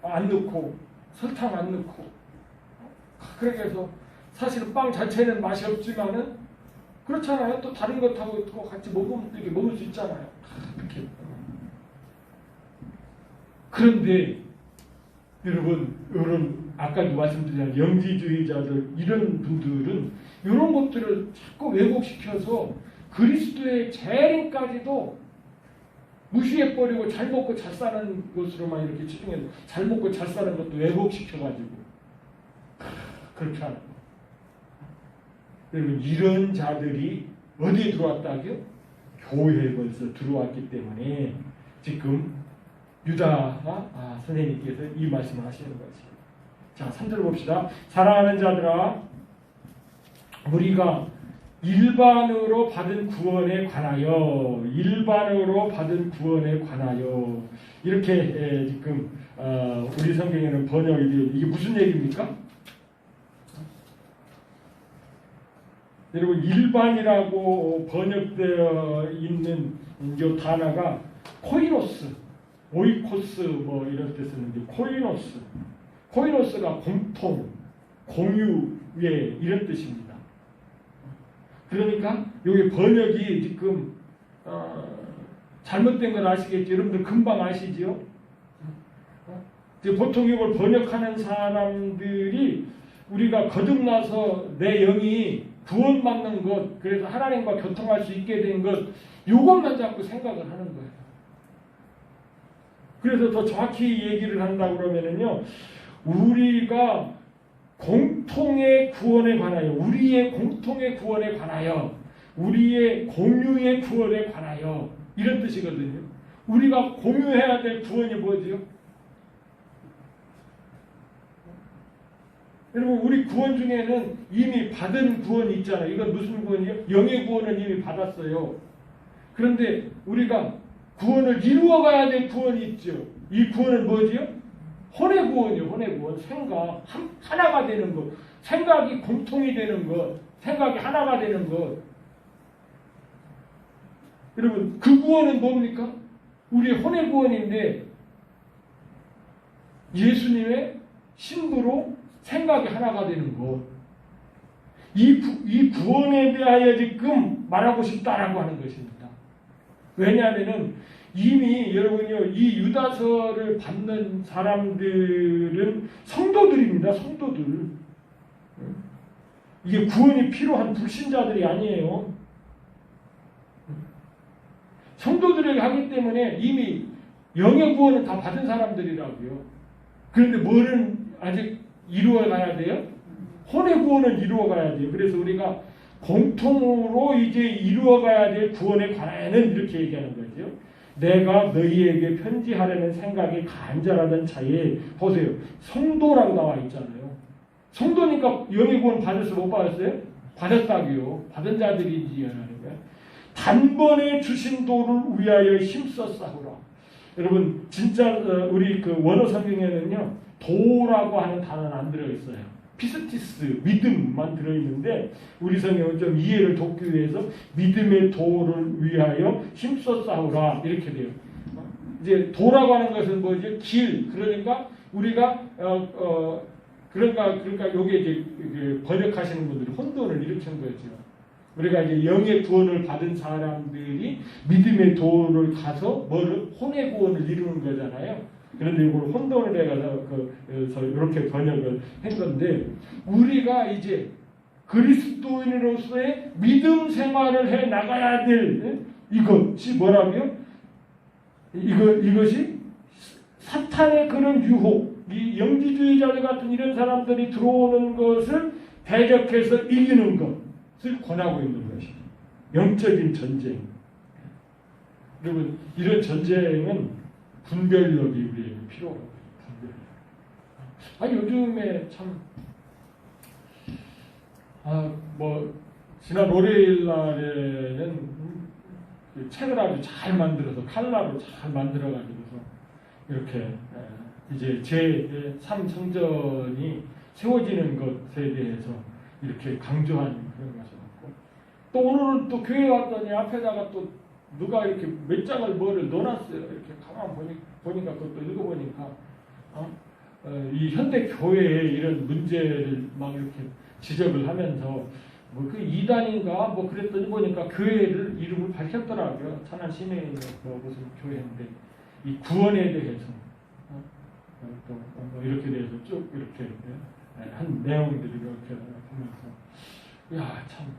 안 넣고 설탕 안 넣고 그렇게 해서 사실은 빵 자체는 맛이 없지만은 그렇잖아요. 또 다른 것하고 또 같이 이렇게 먹을 수 있잖아요. 이렇게. 그런데 여러분 이런 아까도 말씀드린 영지주의자들 이런 분들은 이런 것들을 자꾸 왜곡시켜서 그리스도의 재림까지도 무시해버리고 잘 먹고 잘 사는 것으로만 이렇게 치중해서 잘 먹고 잘 사는 것도 왜곡시켜가지고 그렇게 하는 거예요. 여러분 이런 자들이 어디에 들어왔다고요? 교회에 벌써 들어왔기 때문에 지금 유다가 선생님께서 이 말씀을 하시는 것이에요. 자, 3절 봅시다. 사랑하는 자들아 우리가 일반으로 받은 구원에 관하여 이렇게 지금 우리 성경에는 번역이 돼요. 이게 무슨 얘기입니까? 여러분 일반이라고 번역되어 있는 이 단어가 코이노스, 오이코스 뭐 이런 뜻이었는데 코이노스가 공통, 공유의 이런 뜻입니다. 그러니까 여기 번역이 지금 잘못된 걸 아시겠죠? 여러분들 금방 아시죠? 보통 이걸 번역하는 사람들이 우리가 거듭나서 내 영이 구원받는 것, 그래서 하나님과 교통할 수 있게 된 것, 이것만 자꾸 생각을 하는 거예요. 그래서 더 정확히 얘기를 한다고 그러면은요, 우리가 공통의 구원에 관하여, 우리의 공통의 구원에 관하여, 우리의 공유의 구원에 관하여, 이런 뜻이거든요. 우리가 공유해야 될 구원이 뭐지요? 여러분 우리 구원 중에는 이미 받은 구원이 있잖아요. 이건 무슨 구원이에요? 영의 구원은 이미 받았어요. 그런데 우리가 구원을 이루어가야 될 구원이 있죠. 이 구원은 뭐지요? 혼의 구원이요. 혼의 구원. 생각. 하나가 되는 것. 생각이 공통이 되는 것. 생각이 하나가 되는 것. 여러분 그 구원은 뭡니까? 우리의 혼의 구원인데 예수님의 신부로 생각이 하나가 되는 것. 이 구원에 대하여 지금 말하고 싶다라고 하는 것입니다. 왜냐하면 이미 여러분요, 이 유다서를 받는 사람들은 성도들입니다. 성도들. 이게 구원이 필요한 불신자들이 아니에요. 성도들에게 하기 때문에 이미 영의 구원은 다 받은 사람들이라고요. 그런데 뭐는 아직 이루어가야 돼요? 혼의 구원을 이루어가야 돼요. 그래서 우리가 공통으로 이제 이루어가야 될 구원에 관하여는 이렇게 얘기하는 거죠. 내가 너희에게 편지하려는 생각이 간절하던 차에 보세요. 성도라고 나와 있잖아요. 성도니까 영의 구원 받았어 못 받았어요? 받았다고요. 받은 자들이지 하는 거예요. 단번에 주신 도를 위하여 힘써 싸우라. 여러분 진짜 우리 그 원어 성경에는요 도라고 하는 단어는 안 들어있어요. 피스티스 믿음만 들어있는데 우리 성경은 좀 이해를 돕기 위해서 믿음의 도를 위하여 힘써 싸우라 이렇게 돼요. 이제 도라고 하는 것은 뭐죠? 길. 그러니까 우리가 그러니까 요게 이제 번역하시는 분들이 혼돈을 일으킨 거죠. 우리가 이제 영의 구원을 받은 사람들이 믿음의 도를 가서 뭐를 혼의 구원을 이루는 거잖아요. 그런데 이걸 혼돈을 해가서 그래서 이렇게 번역을 한 건데 우리가 이제 그리스도인으로서의 믿음 생활을 해 나가야 될 이것이 뭐라고요? 이것이 사탄의 그런 유혹, 이 영지주의자들 같은 이런 사람들이 들어오는 것을 대적해서 이기는 것을 권하고 있는 것입니다. 영적인 전쟁. 여러분 이런 전쟁은 분별력이 우리에게 필요하고 분별력. 요즘에 참 지난 월요일 날에는 책을 아주 잘 만들어서 칼라로 잘 만들어가지고서 이렇게 이제 제3 성전이 세워지는 것에 대해서 이렇게 강조하는 그런 것이었고 또 오늘은 또 교회 왔더니 앞에다가 또 누가 이렇게 몇 장을 뭐를 넣어놨어요. 이렇게 가만 보니까 그것도 읽어보니까 이 현대 교회의 이런 문제를 막 이렇게 지적을 하면서 뭐 그 이단인가 뭐 그랬더니 보니까 교회를 이름을 밝혔더라고요. 천안 시내에 있는 무슨 교회인데 이 구원에 대해서 또 이렇게 대해서 쭉 이렇게 한 내용들을 이렇게 보면서 야 참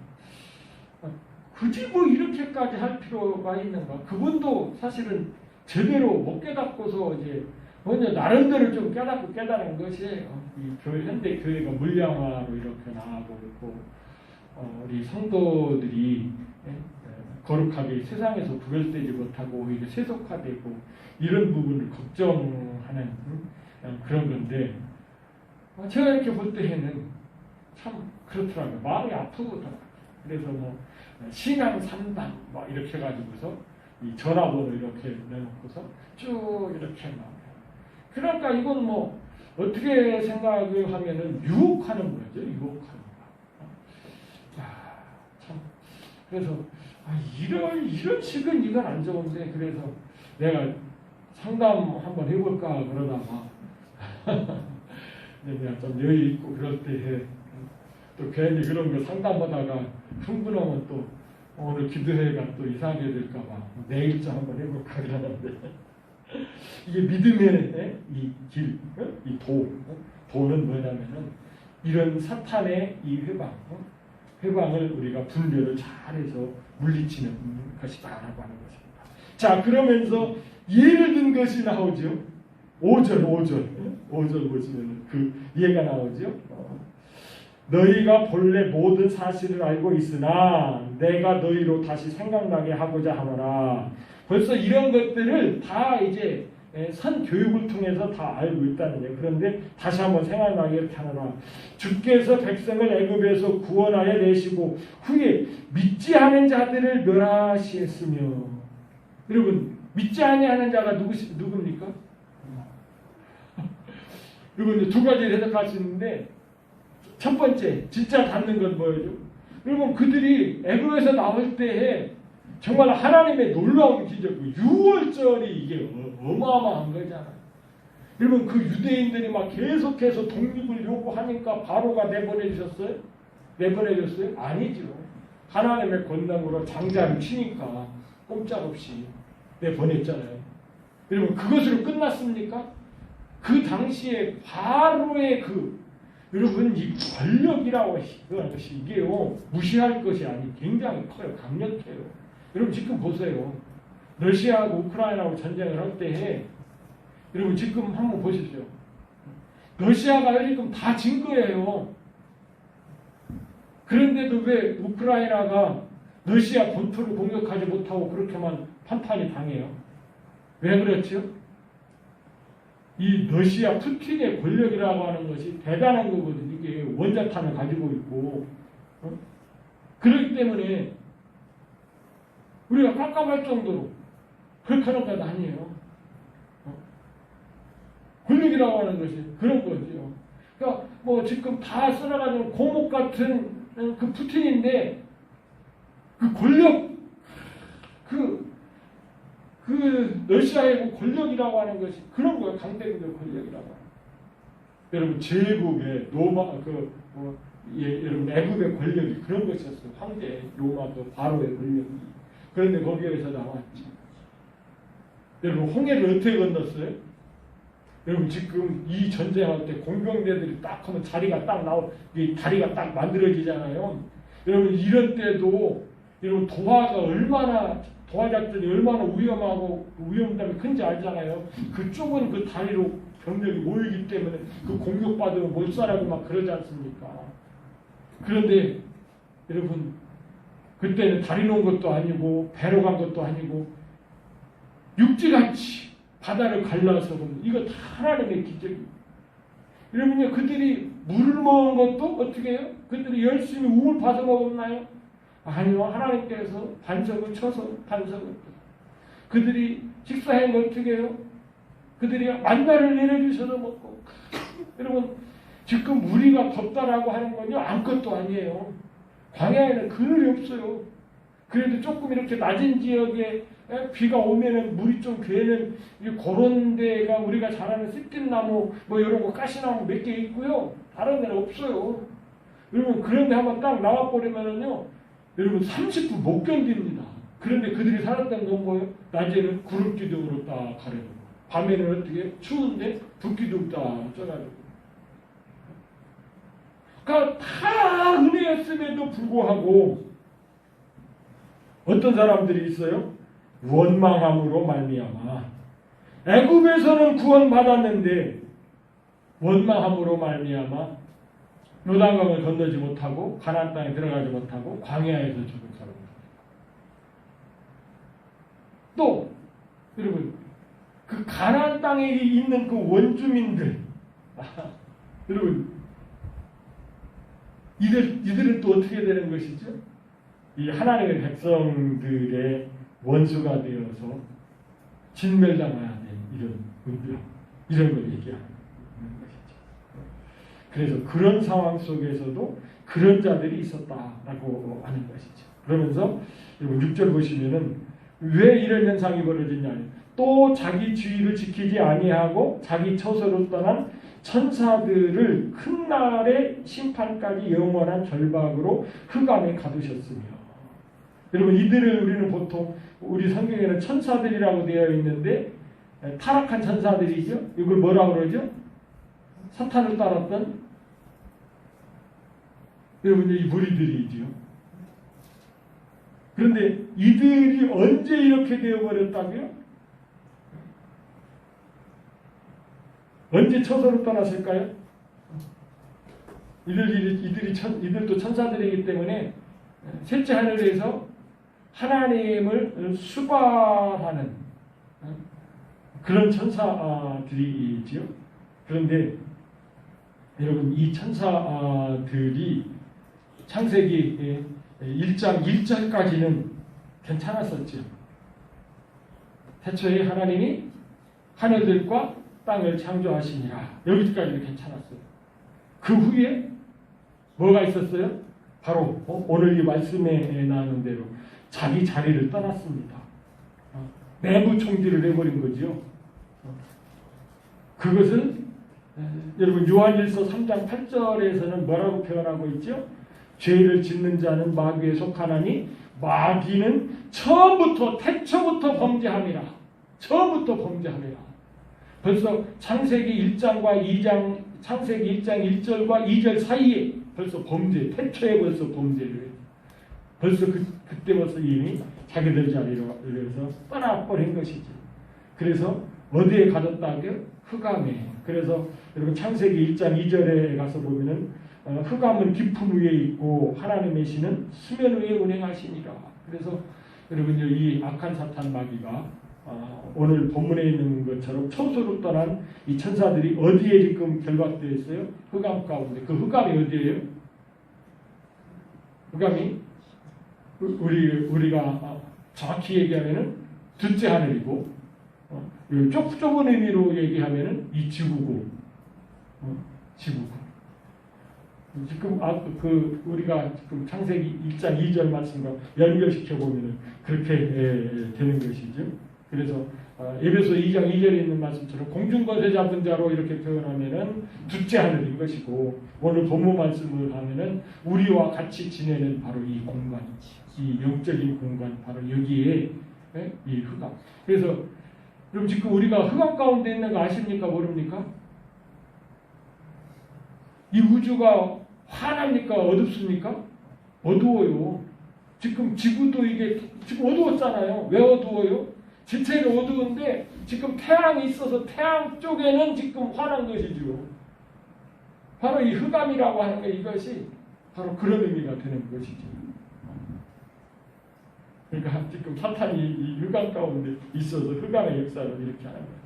굳이 뭐 이렇게까지 할 필요가 있는가? 그분도 사실은 제대로 못 깨닫고서 이제 먼저 나름대로 좀 깨닫는 것이에요. 이 교회 현대 교회가 물량화로 이렇게 나가고 있고 우리 성도들이 거룩하게 세상에서 구별되지 못하고 오히려 세속화되고 이런 부분을 걱정하는 그런 건데 제가 이렇게 볼 때에는 참 그렇더라고요. 마음이 아프더라고요. 그래서 뭐 신앙 3단 막 이렇게 해가지고서 이 전화번호 이렇게 내놓고서 쭉 이렇게 나와요. 그러니까 이건 뭐 어떻게 생각을 하면은 유혹하는 거죠. 유혹하는 거. 참 그래서 이런 식은 이건 안 좋은데 그래서 내가 상담 한번 해볼까 그러다가 내가 좀 여유 있고 그럴 때 또 괜히 그런 거 상담하다가 흥분하면 또 오늘 기도회가 또 이상하게 될까봐 내일자 한번 해볼까 그러는데 이게 믿음의 이 길, 이 도는 뭐냐면은 이런 사탄의 이 회방을 우리가 분별을 잘해서 물리치는 것이다라고 하는 것입니다. 자 그러면서 예를 든 것이 나오죠. 5절 보시면 그 예가 나오죠. 너희가 본래 모든 사실을 알고 있으나 내가 너희로 다시 생각나게 하고자 하노라. 벌써 이런 것들을 다 이제 선 교육을 통해서 다 알고 있다는 거예요. 그런데 다시 한번 생각나게 이렇게 하노라. 주께서 백성을 애굽에서 구원하여 내시고 후에 믿지 않은 자들을 멸하시했으며 여러분 믿지 아니하는 자가 누굽니까? 그리고 이제 두 가지를 해석할 수 있는데 첫 번째 진짜 닿는 건 뭐예요? 여러분 그들이 애굽에서 나올 때에 정말 하나님의 놀라운 기적, 6월절이 이게 어마어마한 거잖아요. 여러분 그 유대인들이 막 계속해서 독립을 요구하니까 바로가 내보내주셨어요? 내보내줬어요? 아니죠. 하나님의 권능으로 장자를 치니까 꼼짝없이 내보냈잖아요. 여러분 그것으로 끝났습니까? 그 당시에 바로의 여러분 이 권력이라고 하는 것이 이게요 무시할 것이 아니 굉장히 커요. 강력해요. 여러분 지금 보세요. 러시아하고 우크라이나하고 전쟁을 할 때에 여러분 지금 한번 보십시오. 러시아가 지금 다 진 거예요. 그런데도 왜 우크라이나가 러시아 본토를 공격하지 못하고 그렇게만 판판이 당해요? 왜 그렇죠? 이 러시아 푸틴의 권력이라고 하는 것이 대단한 거거든요. 이게 원자탄을 가지고 있고 그렇기 때문에 우리가 깜깜할 정도로 그렇게 하는 건 아니에요. 권력이라고 하는 것이 그런 거죠. 그러니까 뭐 지금 다 써나가는 고목 같은 그 푸틴인데 그 권력 그 러시아의 그 권력이라고 하는 것이 그런 거예요. 강대국의 권력이라고 하는. 여러분 제국의 로마 여러분 애국의 권력이 그런 것이었어요. 황제 로마 그 바로의 권력이. 그런데 거기에서 나왔지. 여러분 홍해를 어떻게 건넜어요? 여러분 지금 이 전쟁할 때 공병대들이 딱 하면 자리가 딱 이 다리가 딱 만들어지잖아요. 여러분 이런 때도 여러분 도하 작전이 얼마나 위험하고 위험감이 큰지 알잖아요. 그 좁은 그 다리로 병력이 모이기 때문에 그 공격받으면 못 살아고 막 그러지 않습니까? 그런데 여러분 그때는 다리 놓은 것도 아니고 배로 간 것도 아니고 육지같이 바다를 갈라서 이거 다 하나님의 기적입니다. 여러분요 그들이 물을 먹은 것도 어떻게 해요? 그들이 열심히 우물 파서 먹었나요? 아니요. 하나님께서 반석을 쳐서 반석을 그들이 식사한 거 어떻게 해요? 그들이 만나를 내려주셔서 먹고 여러분 지금 우리가 덥다라고 하는 건요 아무것도 아니에요. 광야에는 그늘이 없어요. 그래도 조금 이렇게 낮은 지역에 비가 오면은 물이 좀 괴는 그런 데가 우리가 잘 아는 씹긴나무 뭐 이런 거 가시나무 몇 개 있고요. 다른 데는 없어요. 여러분 그런데 한번 딱 나와버리면은요 여러분 30분 못 견딥니다. 그런데 그들이 살았던 건 뭐예요? 낮에는 구름 기둥으로 딱 가려고 밤에는 어떻게 추운데 불기둥 딱 쪄가지고 그러니까 다 은혜였음에도 불구하고 어떤 사람들이 있어요? 원망함으로 말미암아 애굽에서는 구원받았는데 원망함으로 말미암아 요단강을 건너지 못하고 가나안 땅에 들어가지 못하고 광야에서 죽은 사람들. 또 여러분 그 가나안 땅에 있는 그 원주민들 여러분 이들은 또 어떻게 되는 것이죠? 이 하나님의 백성들의 원수가 되어서 진멸당해야 되는 이런 분들 이런 걸 얘기하는. 그래서 그런 상황 속에서도 그런 자들이 있었다라고 하는 것이죠. 그러면서 6절 보시면은 왜 이런 현상이 벌어지냐? 또 자기 주의를 지키지 아니하고 자기 처소로 떠난 천사들을 큰 날의 심판까지 영원한 절박으로 흑암에 가두셨으며. 여러분 이들을 우리는 보통 우리 성경에는 천사들이라고 되어 있는데 타락한 천사들이죠. 이걸 뭐라고 그러죠? 사탄을 따랐던 여러분 이 무리들이죠. 그런데 이들이 언제 이렇게 되어버렸다고요? 언제 처소로 떠났을까요? 이들도 천사들이기 때문에 셋째 하늘에서 하나님을 수발하는 그런 천사들이지요. 그런데 여러분 이 천사들이 창세기 1장 1절까지는 괜찮았었죠. 태초에 하나님이 하늘들과 땅을 창조하시니라. 여기까지는 괜찮았어요. 그 후에 뭐가 있었어요? 바로 오늘 이 말씀에 나오는 대로 자기 자리를 떠났습니다. 내부 총질을 해버린 거죠. 그것은 여러분 요한일서 3장 8절에서는 뭐라고 표현하고 있죠? 죄를 짓는 자는 마귀에 속하나니 마귀는 처음부터 태초부터 범죄함이라. 처음부터 범죄함이라. 벌써 창세기 1장과 2장 창세기 1장 1절과 2절 사이에 벌써 범죄, 태초에 벌써 범죄를 해요. 벌써 그때 벌써 이미 자기들 자리로 해서 떠나버린 것이지. 그래서 어디에 가뒀다고요? 흑암에. 그래서 여러분 창세기 1장 2절에 가서 보면은 흑암은 깊음 위에 있고 하나님의 신은 수면 위에 운행하시니라. 그래서 여러분 이 악한 사탄 마귀가 오늘 본문에 있는 것처럼 처소로 떠난 이 천사들이 어디에 지금 결박되어 있어요? 흑암 가운데. 그 흑암이 어디예요? 흑암이 우리가 정확히 얘기하면은 둘째 하늘이고 좁은 의미로 얘기하면은 이 지구고, 지구고. 지금 우리가 지금 창세기 1장 2절 말씀과 연결시켜 보면은 그렇게 되는 것이죠. 그래서 에베소 2장 2절에 있는 말씀처럼 공중거세 잡은 자로 이렇게 표현하면은 둘째 하늘인 것이고, 오늘 본문 말씀을 하면은 우리와 같이 지내는 바로 이 공간이지, 이 영적인 공간, 바로 여기에 이 흑암. 그래서 그럼 지금 우리가 흑암 가운데 있는 거 아십니까? 모릅니까? 이 우주가 환합니까? 어둡습니까? 어두워요. 지금 지구도 이게 지금 어두웠잖아요. 왜 어두워요? 지체는 어두운데 지금 태양이 있어서 태양 쪽에는 지금 환한 것이죠. 바로 이 흑암이라고 하는 게 이것이 바로 그런 의미가 되는 것이죠. 그러니까 지금 사탄이 이 흑암 가운데 있어서 흑암의 역사를 이렇게 하는 거죠.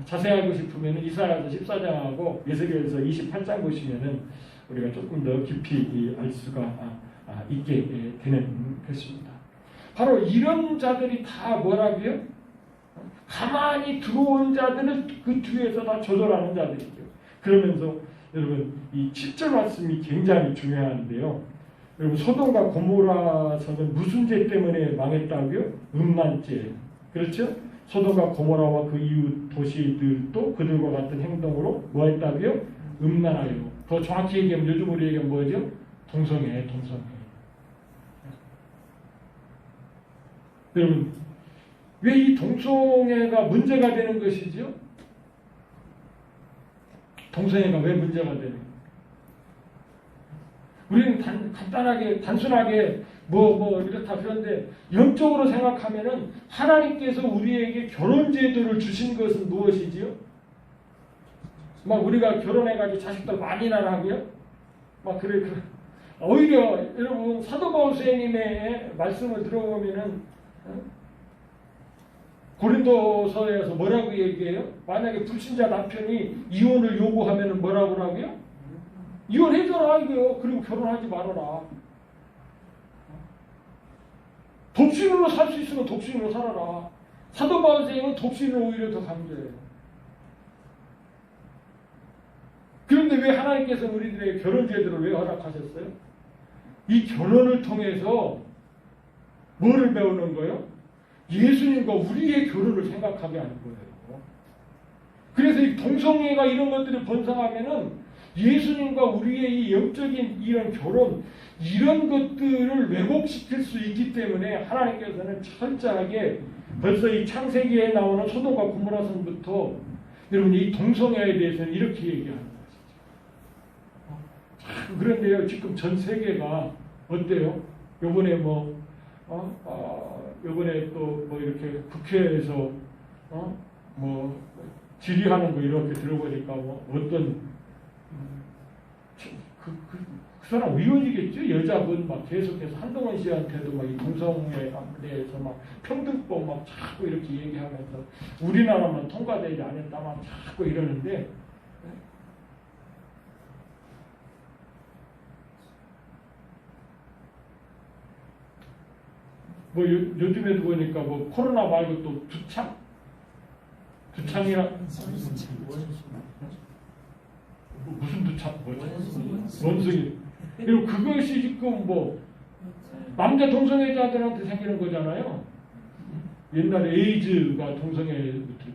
자세히 알고 싶으면 이사야서 14장하고 에스겔서 28장 보시면은 우리가 조금 더 깊이 알 수가 있게 되는 것입니다. 바로 이런 자들이 다 뭐라고요? 가만히 들어온 자들을 그 뒤에서 다 조절하는 자들이죠. 그러면서 여러분 이 7절 말씀이 굉장히 중요한데요. 여러분 소돔과 고모라서는 무슨 죄 때문에 망했다고요? 음란죄. 그렇죠? 소돔과 고모라와 그 이웃 도시들도 그들과 같은 행동으로 뭐 했다고요? 음란하여. 더 정확히 얘기하면 요즘 우리 얘기하면 뭐죠? 동성애. 여러분 왜 이 동성애가 문제가 되는 것이죠? 동성애가 왜 문제가 되는 거예요? 우리는 간단하게 단순하게 뭐 이렇다 그런데 영적으로 생각하면은 하나님께서 우리에게 결혼 제도를 주신 것은 무엇이지요? 막 우리가 결혼해가지고 자식들 많이 낳으라고요? 막 그래. 오히려 여러분 사도 바울 선생님의 말씀을 들어보면은 고린도서에서 뭐라고 얘기해요? 만약에 불신자 남편이 이혼을 요구하면은 뭐라고 하고요? 이혼해줘라 이거요. 그리고 결혼하지 말아라. 독신으로 살 수 있으면 독신으로 살아라. 사도 바울 선생님은 독신을 오히려 더 강조해요. 그런데 왜 하나님께서 우리들에게 결혼 제도를 왜 허락하셨어요? 이 결혼을 통해서 뭐를 배우는 거예요? 예수님과 우리의 결혼을 생각하게 하는 거예요. 그래서 이 동성애가 이런 것들이 번성하면은 예수님과 우리의 이 영적인 이런 결혼, 이런 것들을 왜곡시킬 수 있기 때문에 하나님께서는 철저하게 벌써 이 창세기에 나오는 소돔과 고모라서부터 여러분 이 동성애에 대해서는 이렇게 얘기하는 것이죠. 그런데요, 지금 전 세계가 어때요? 요번에 요번에 또 뭐 이렇게 국회에서 뭐 질의하는 거 이렇게 들어보니까 뭐 어떤 그 사람 의원이겠죠? 여자분 막 계속해서 한동훈 씨한테도 막 이 동성애에 대해서 막 평등법 막 자꾸 이렇게 얘기하면서 우리나라만 통과되지 않았다 막 자꾸 이러는데 뭐 요즘에도 보니까 뭐 코로나 말고 또 두창이라 무슨 두창 원숭이. 그리고 그것이 지금 뭐 남자 동성애자들한테 생기는 거잖아요. 옛날에 에이즈가 동성애부터 이렇게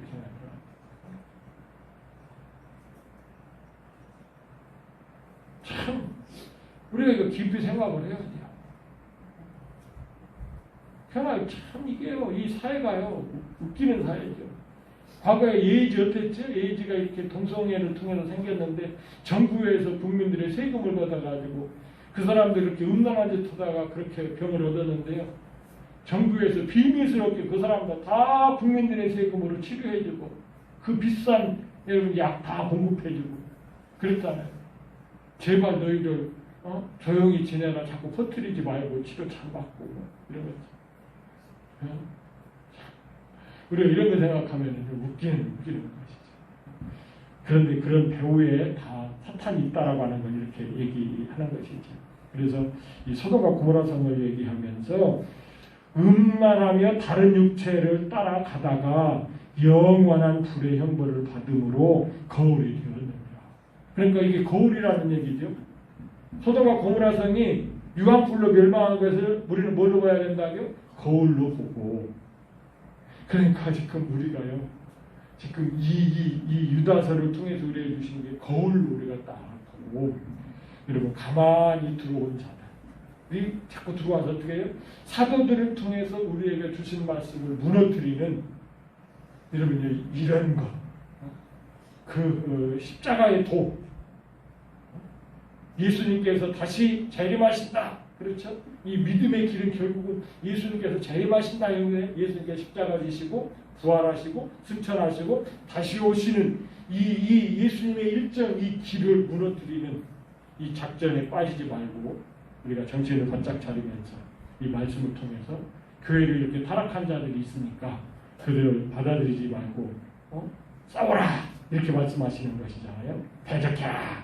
생겼잖아요. 참 우리가 이거 깊이 생각을 해야 돼요. 그러나 참 이게요, 이 사회가요 웃기는 사회죠. 과거에 에이즈 어땠죠? 에이즈가 이렇게 동성애를 통해서 생겼는데 정부에서 국민들의 세금을 받아가지고 그 사람들 이렇게 음란한 짓 하다가 그렇게 병을 얻었는데요. 정부에서 비밀스럽게 그 사람들 다 국민들의 세금으로 치료해주고 그 비싼 여러분 약 다 공급해주고 그랬잖아요. 제발 너희들 조용히 지내라. 자꾸 퍼뜨리지 말고 치료 잘 받고 이러면서. 우리가 이런 거 생각하면 좀 웃기는 것이죠. 그런데 그런 배후에 다 사탄이 있다라고 하는 걸 이렇게 얘기하는 것이죠. 그래서 이 소돔과 고모라 성을 얘기하면서 음란하며 다른 육체를 따라가다가 영원한 불의 형벌을 받음으로 거울이 되었느니라. 그러니까 이게 거울이라는 얘기죠. 소돔과 고모라 성이 유황불로 멸망한 것을 우리는 뭘로 봐야 된다고요? 거울로 보고. 그러니까 지금 우리가요, 지금 이 유다서를 통해서 우리에게 주신 게 거울로 우리가 딱 보고, 여러분 가만히 들어온 자들, 우리 자꾸 들어와서 어떻게 해요? 사도들을 통해서 우리에게 주신 말씀을 무너뜨리는, 여러분 이런 것, 십자가의 도, 예수님께서 다시 재림하신다. 그렇죠? 이 믿음의 길은 결국은 예수님께서 재림하신다. 예수님께서 십자가 지시고 부활하시고 승천하시고 다시 오시는 이 예수님의 일정, 이 길을 무너뜨리는 이 작전에 빠지지 말고 우리가 정신을 바짝 차리면서 이 말씀을 통해서 교회를 이렇게 타락한 자들이 있으니까 그들을 받아들이지 말고 싸워라 이렇게 말씀하시는 것이잖아요. 대적해라.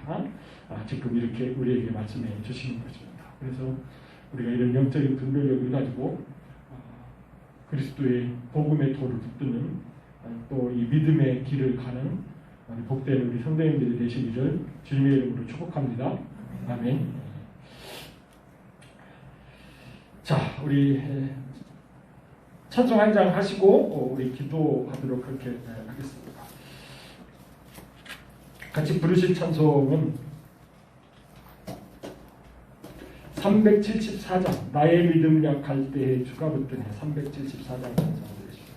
지금 이렇게 우리에게 말씀해 주시는 것입니다. 그래서 우리가 이런 영적인 분별력을 가지고 그리스도의 복음의 도를 붙드는 또 이 믿음의 길을 가는 복된 우리 성도님들이 되시기를 주님의 이름으로 축복합니다. 아멘. 자, 우리 찬송 한 장 하시고 우리 기도하도록 그렇게 하겠습니다. 같이 부르실 찬송은 374장 나의 믿음 약할 때에 주가 붙드네. 374장 찬송드리십니다.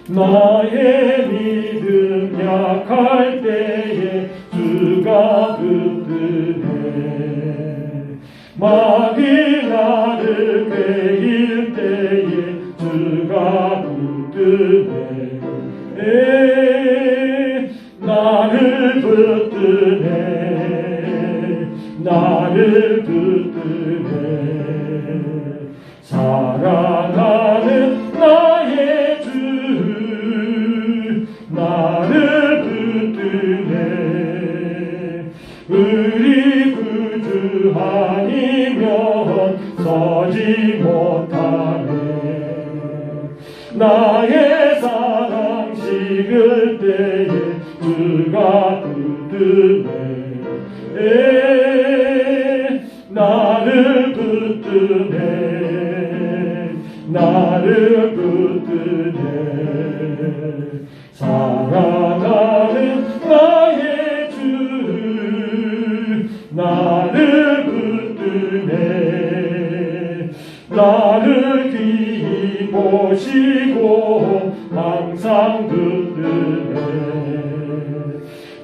나의 믿음 약할 때에 주가 붙드네. 마귀 나를 꾀일 때에 주가 붙드네. 나를 붙드네. 나를 붙드네. 사랑하는 나의 주 나를 붙드네. 우리 구주 아니면 서지 못하네. 나의 사랑 식을 때에 주가 붙드네. 나를 붙드네. 나를 붙드네. 사랑하는 나의 주 나를 붙드네. 나를 귀히 보시고 항상 붙드네.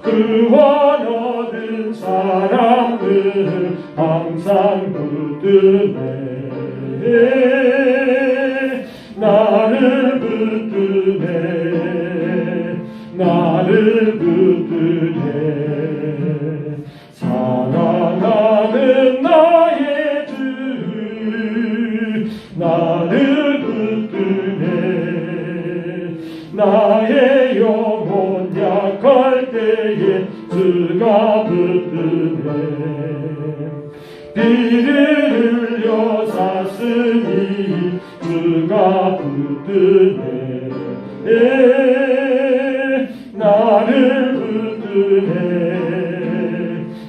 그와 얻은 사랑을 항상 붙드네. 나를 붙드네. 나를 붙드네. 사랑하는 나의 주 나를 붙드네. 나의 영혼 약할 때에 주가 붙드네. 피를 흘려 샀으니 주가 붙드네. 나를 붙드네.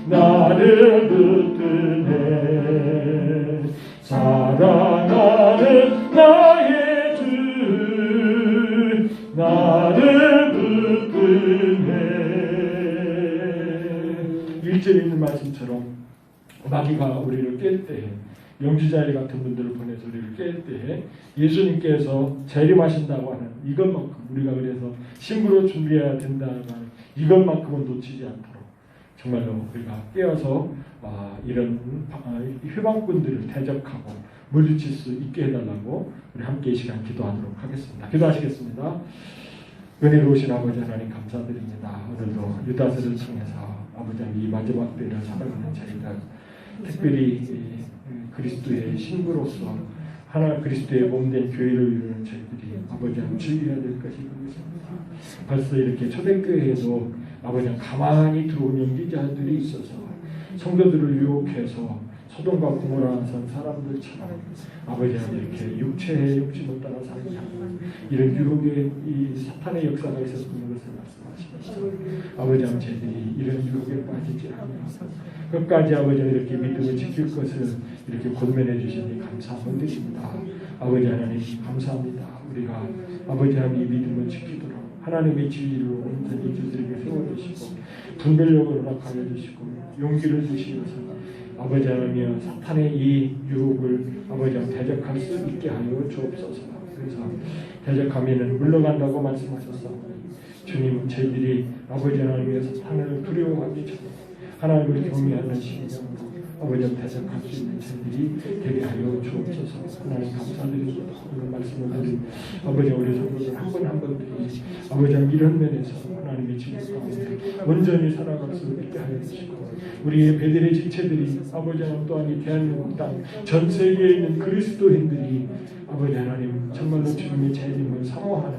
나를 붙드네. 사랑하는 나의 주 나를 붙드네. 1절에 있는 말씀처럼 마귀가 우리를 깰 때에, 영지자일 같은 분들을 보내서 우리를 깰 때에 예수님께서 재림하신다고 하는 이것만큼 우리가 그래서 신부로 준비해야 된다는 이것만큼은 놓치지 않도록 정말로 우리가 깨어서 이런 회방꾼들을 대적하고 물리칠 수 있게 해달라고 우리 함께 이 시간 기도하도록 하겠습니다. 기도하시겠습니다. 은혜로우신 아버지 하나님 감사드립니다. 오늘도 유다서를 통해서 아버지 이 마지막 때를 살아가는 저희들 특별히 그리스도의 신부로서 하나 그리스도의 몸된 교회를 이루는 저희들이 아버지 즐겨야 될 것이 그것입니다. 벌써 이렇게 초대교회에도 아버지 가만히 들어온 연기자들이 있어서 성도들을 유혹해서 소돔과 고모라 산 사람들처럼 아버지는 이렇게 육체의 욕심을 따라 살게 하는 이런 유혹의 이 사탄의 역사가 있었던 것을 말씀하십니다. 아버지 저희들이 이런 유혹에 빠지지 않으면서 끝까지 아버지는 이렇게 믿음을 지킬 것을 이렇게 권면해 주시니 감사함을 드립니다. 아버지 하나님 감사합니다. 우리가 아버지 하나님 이 믿음을 지키도록 하나님의 진리로 온전히 이들에게 세워주시고 분별력을 허락하여 주시고 용기를 주시면서 아버지 하나님 사탄의 이 유혹을 아버지 대적할 수 있게 하여 주옵소서. 그래서 대적하면은 물러간다고 말씀하셨사오니 주님 저희들이 아버지 하나님의 사탄을 두려워하기 전에 하나님을 경외하는 심령으로 아버지 대적할 수 있는 저희들이 되게 하여 주옵소서. 하나님 감사드립니다. 오늘 말씀을 드린 아버지 우리 성도들 한 분 한 분들이 아버지 이런 면에서 하나님의 진리 가운데 온전히 살아갈 수 있게 하여 주시고 우리의 베델의 지체들이 아버지 하나님 또한 이 대한민국 땅 전 세계에 있는 그리스도인들이 아버지 하나님 정말로 주님의 재림을 사모하는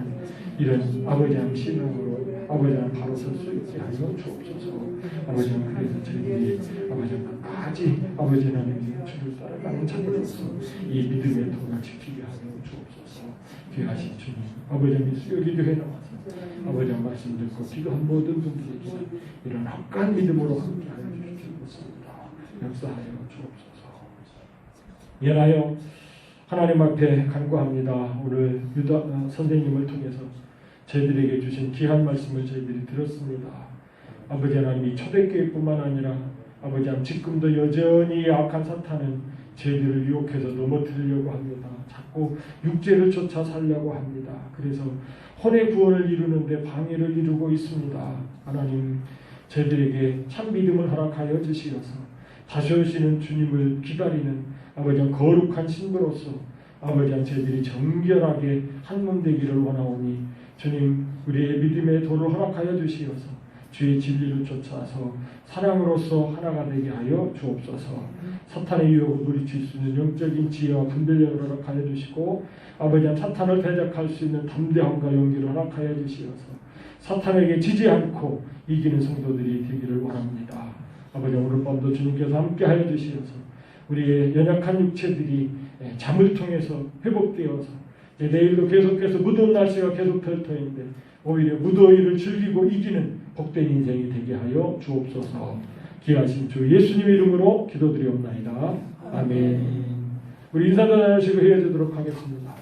이런 아버지 하나님 신앙으로 아버지 하나님 바로 설 수 있게 하여 주옵소서. 아버지 하나님 그래서 저희들이 아버지 하나님 끝까지 아버지 하나님 주를 따라가는 자들로서 이 믿음의 도를 지키게 하여 주옵소서. 귀하신 주님 아버지 하나님 수요일 교회 나와서 아버지 하나님 말씀 듣고 기도한 모든 분들에게 이런 확고한 믿음으로 함께 하여 주시옵소서. 역사하여 주옵소서. 연하여 하나님 앞에 간구합니다. 오늘 유다 선생님을 통해서 저희들에게 주신 귀한 말씀을 저희들이 들었습니다. 아버지 하나님 이 초대교회뿐만 아니라 아버지 하나님 지금도 여전히 악한 사탄은 저희들을 유혹해서 넘어뜨리려고 합니다. 자꾸 육체를 쫓아 살려고 합니다. 그래서 혼의 구원을 이루는데 방해를 이루고 있습니다. 하나님 저희들에게 참 믿음을 허락하여 주시어서 다시 오시는 주님을 기다리는 아버지 거룩한 신부로서 아버지 저희들이 정결하게 한몸 되기를 원하오니 주님 우리의 믿음의 도를 허락하여 주시어서 주의 진리를 쫓아서 사랑으로서 하나가 되게 하여 주옵소서. 사탄의 유혹을 물리칠 수 있는 영적인 지혜와 분별력을 허락하여 주시고 아버지 사탄을 대적할 수 있는 담대함과 용기를 허락하여 주시어서 사탄에게 지지 않고 이기는 성도들이 되기를 원합니다. 아버지 오늘 밤도 주님께서 함께하여 주시어서 우리의 연약한 육체들이 잠을 통해서 회복되어서 내일도 계속해서 무더운 날씨가 계속 될 터인데 오히려 무더위를 즐기고 이기는 복된 인생이 되게 하여 주옵소서. 귀하신 주 예수님의 이름으로 기도드리옵나이다. 아멘. 우리 인사도 나누시고 헤어지도록 하겠습니다.